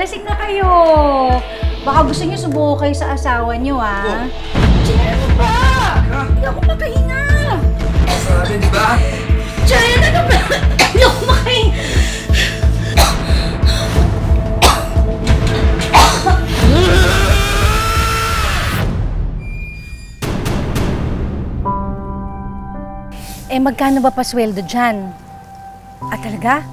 lasing na kayo. Baka gusto niyo subuko kayo sa asawa niyo, ah. Jay, ano ba? Hindi ako makahinga. Sabi, di ba? Jay, ano ba? Hindi ako makahinga. Magkano ba pasweldo dyan? Talaga?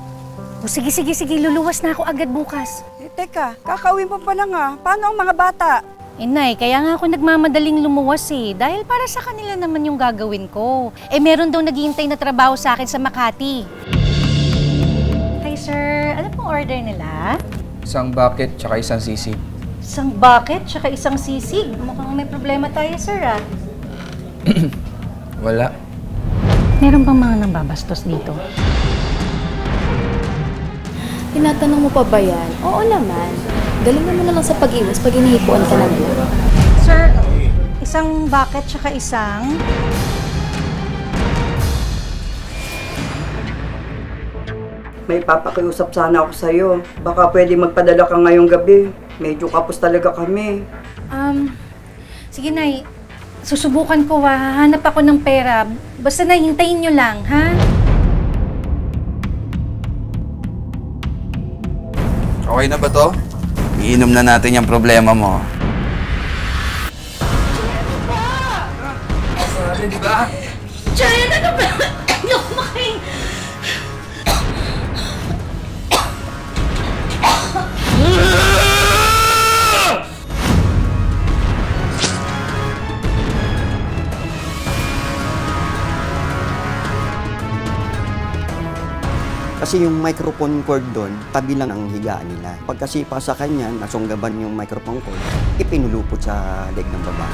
O sige, luluwas na ako agad bukas. Teka, kakauwi mo pa lang Paano ang mga bata? Nay, kaya nga ako nagmamadaling lumuwas dahil para sa kanila naman yung gagawin ko. Meron daw naghihintay na trabaho sa akin sa Makati. Hi sir, ano pong order nila? Isang bucket tsaka isang sisig. Isang bucket tsaka isang sisig? Mukhang may problema tayo sir Wala. Meron bang mga nambabastos dito? Tinatanong mo pa ba yan? Oo naman. Galing naman na lang sa pag-iwas pag inihipuan ka ng buwan. Sir, isang bucket tsaka isang... May papakiusap sana ako sa'yo. Baka pwede magpadala ka ngayong gabi. Medyo kapos talaga kami. Sige, Nay. Susubukan ko, hahanap ako ng pera. Basta hintayin nyo lang, ha? Okay na ba to? Iinom na natin yung problema mo. Sabi, di ba? Jay, ano ba? Hindi ako makahinga. Kasi yung microphone cord doon, tabi lang ang higaan nila. Pagkasipa sa kanya, nasunggaban yung microphone cord, ipinulupot sa leg ng babae.